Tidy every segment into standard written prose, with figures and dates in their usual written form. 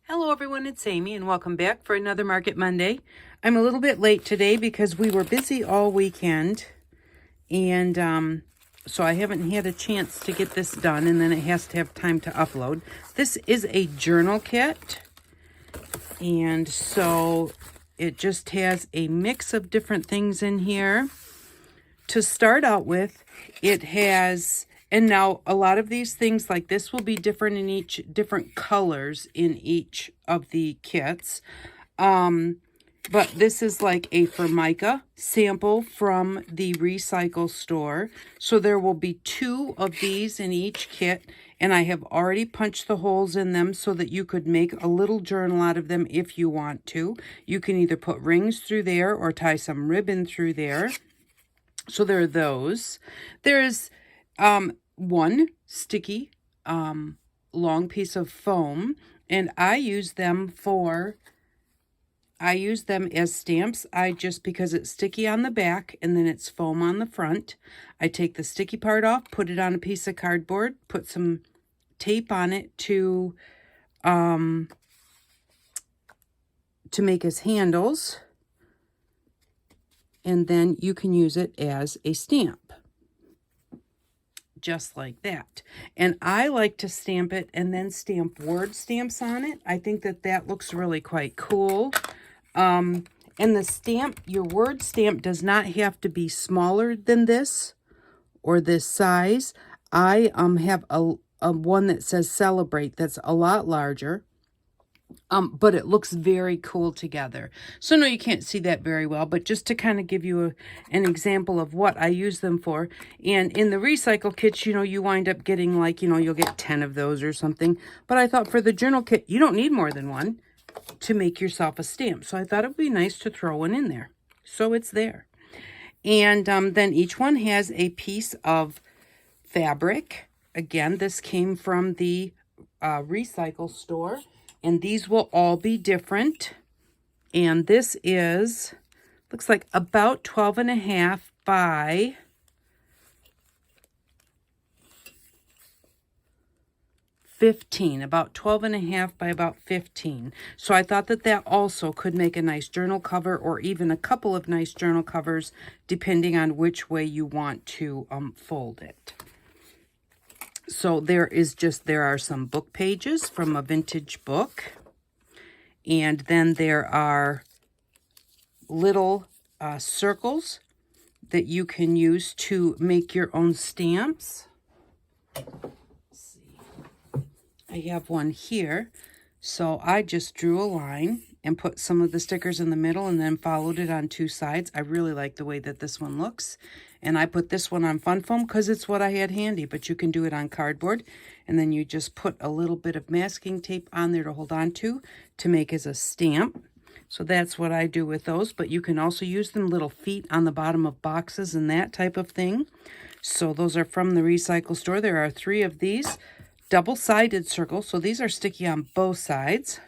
Hello everyone, it's Amy and welcome back for another Market Monday. I'm a little bit late today because we were busy all weekend and so I haven't had a chance to get this done, and then it has to have time to upload. This is a journal kit, and so it just has a mix of different things in here. To start out with, it has, and now a lot of these things like this will be different in each, different colors in each of the kits. But this is like a Formica sample from the recycle store. So there will be 2 of these in each kit, and I have already punched the holes in them so that you could make a little journal out of them if you want to. You can either put rings through there or tie some ribbon through there. So there are those. There's one sticky long piece of foam, and I use them as stamps. Just because it's sticky on the back and then it's foam on the front, I take the sticky part off, put it on a piece of cardboard, put some tape on it to make as handles, and then you can use it as a stamp. Just like that. And I like to stamp it and then stamp word stamps on it. I think that looks really quite cool. And the stamp, your word stamp does not have to be smaller than this or this size. I have a one that says celebrate that's a lot larger. But it looks very cool together. So no, you can't see that very well, but just to kind of give you an example of what I use them for. And in the recycle kits, you wind up getting like, you'll get 10 of those or something. But I thought for the journal kit, you don't need more than one to make yourself a stamp. So I thought it would be nice to throw one in there. So it's there. And then each one has a piece of fabric. Again, this came from the recycle store. And these will all be different. And this is, looks like about 12.5 by 15, about 12.5 by about 15. So I thought that also could make a nice journal cover, or even a couple of nice journal covers, depending on which way you want to fold it. So there are some book pages from a vintage book. And then there are little circles that you can use to make your own stamps. Let's see. I have one here. So I just drew a line and put some of the stickers in the middle and then followed it on 2 sides. I really like the way that this one looks. And I put this one on fun foam because it's what I had handy, but you can do it on cardboard. And then you just put a little bit of masking tape on there to hold on to make as a stamp. So that's what I do with those, but you can also use them little feet on the bottom of boxes and that type of thing. So those are from the recycle store. There are 3 of these double-sided circles. So these are sticky on both sides.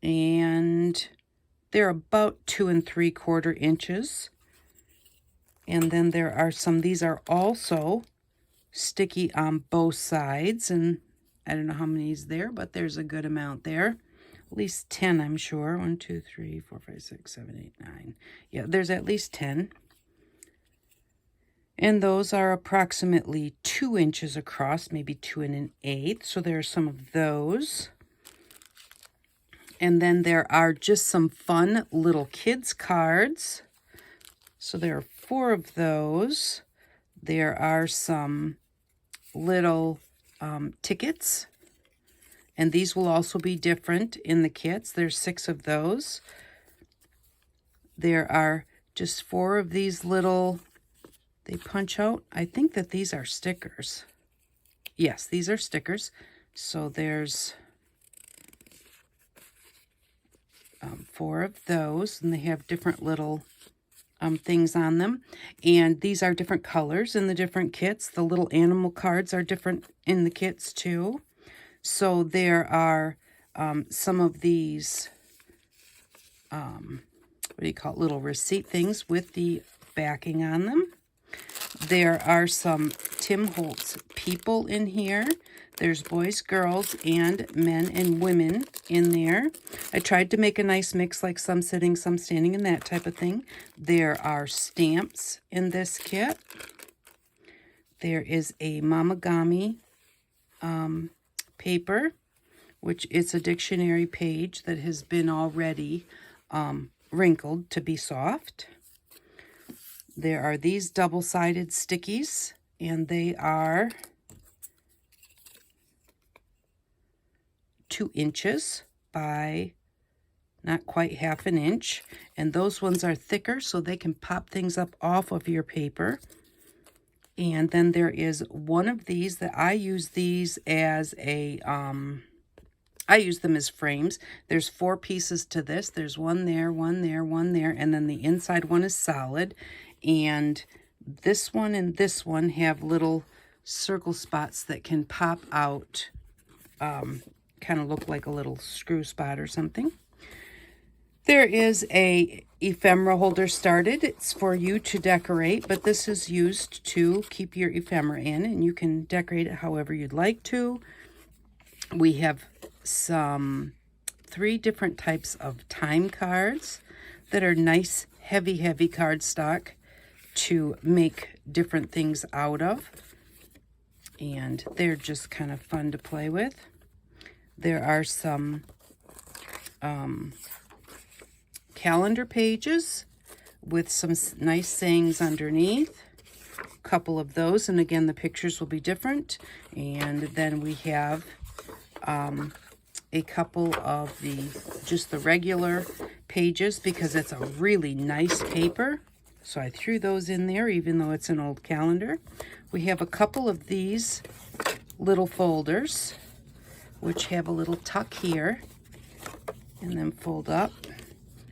And they're about 2 3/4 inches. And then there are some, these are also sticky on both sides. And I don't know how many is there, but there's a good amount there. At least 10, I'm sure. 1, 2, 3, 4, 5, 6, 7, 8, 9. Yeah, there's at least 10. And those are approximately 2 inches across, maybe 2 1/8. So there are some of those. And then there are just some fun little kids cards. So there are 4 of those. There are some little tickets. And these will also be different in the kits. There's 6 of those. There are just 4 of these little, they punch out. I think that these are stickers. Yes, these are stickers. So there's 4 of those, and they have different little things on them. And these are different colors in the different kits. The little animal cards are different in the kits too. So there are some of these, little receipt things with the backing on them. There are some Tim Holtz people in here. There's boys, girls, and men and women in there. I tried to make a nice mix, like some sitting, some standing, and that type of thing. There are stamps in this kit. There is a Mamagami paper, which is a dictionary page that has been already wrinkled to be soft. There are these double-sided stickies, and they are 2 inches by not quite half an inch, and those ones are thicker so they can pop things up off of your paper. And then there is one of these that I use these as a I use them as frames. There's 4 pieces to this. There's one there, one there, one there, and then the inside one is solid. And this one and this one have little circle spots that can pop out, kind of look like a little screw spot or something. There is a ephemera holder started. It's for you to decorate, but this is used to keep your ephemera in, and you can decorate it however you'd like to. We have some 3 different types of time cards that are nice, heavy cardstock to make different things out of, and they're just kind of fun to play with. There are some calendar pages with some nice sayings underneath. A couple of those, and again, the pictures will be different. And then we have a couple of just the regular pages, because it's a really nice paper. So I threw those in there, even though it's an old calendar. We have a couple of these little folders, which have a little tuck here, and then fold up.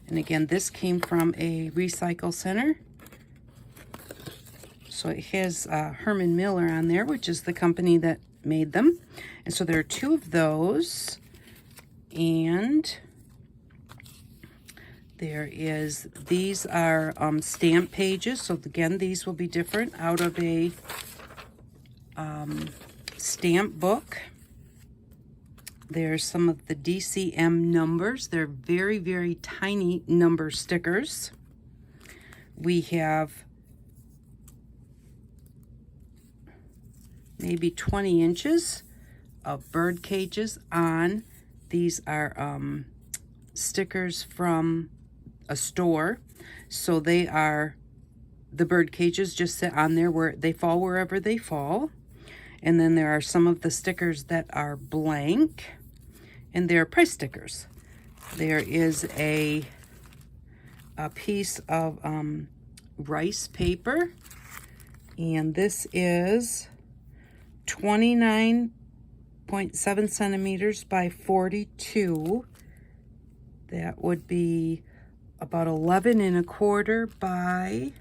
And again, this came from a recycle center. So it has Herman Miller on there, which is the company that made them. And so there are 2 of those. And these are stamp pages. So again, these will be different out of a stamp book. There's some of the DCM numbers. They're very, very tiny number stickers. We have maybe 20 inches of bird cages on. These are stickers from a store. So they are, the bird cages just sit on there where they fall wherever they fall. And then there are some of the stickers that are blank, and they're price stickers. There is a piece of rice paper, and this is 29.7 centimeters by 42. That would be about 11 1/4 by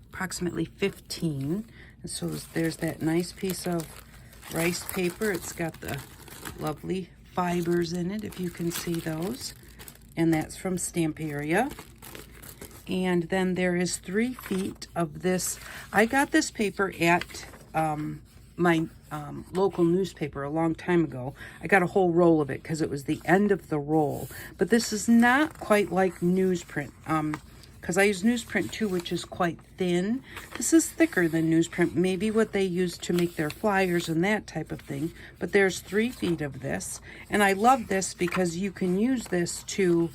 approximately 15. And so there's that nice piece of rice paper. It's got the lovely fibers in it, if you can see those. And that's from Stamperia. And then there is 3 feet of this. I got this paper at my local newspaper a long time ago. I got a whole roll of it because it was the end of the roll. But this is not quite like newsprint, because I use newsprint too, which is quite thin. This is thicker than newsprint, maybe what they use to make their flyers and that type of thing. But there's 3 feet of this, and I love this because you can use this to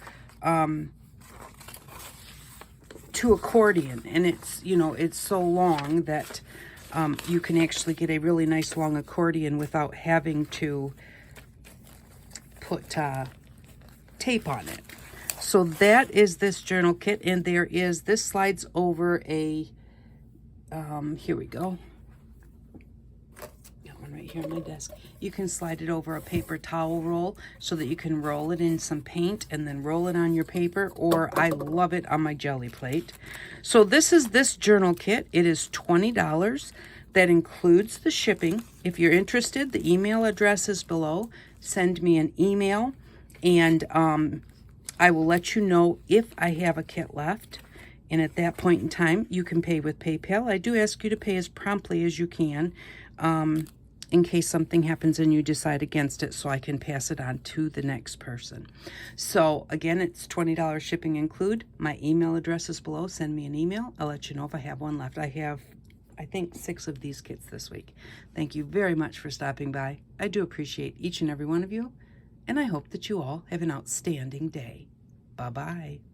accordion, and it's, you know, it's so long that you can actually get a really nice long accordion without having to put tape on it. So that is this journal kit, and this slides over a, here we go. Got one right here on my desk. You can slide it over a paper towel roll so that you can roll it in some paint and then roll it on your paper, or I love it on my jelly plate. So this is this journal kit. It is $20. That includes the shipping. If you're interested, the email address is below. Send me an email, and I will let you know if I have a kit left. And at that point in time, you can pay with PayPal. I do ask you to pay as promptly as you can, in case something happens and you decide against it, so I can pass it on to the next person. So again, it's $20 shipping include. My email address is below. Send me an email. I'll let you know if I have one left. I have, I think, 6 of these kits this week. Thank you very much for stopping by. I do appreciate each and every one of you, and I hope that you all have an outstanding day. Bye-bye.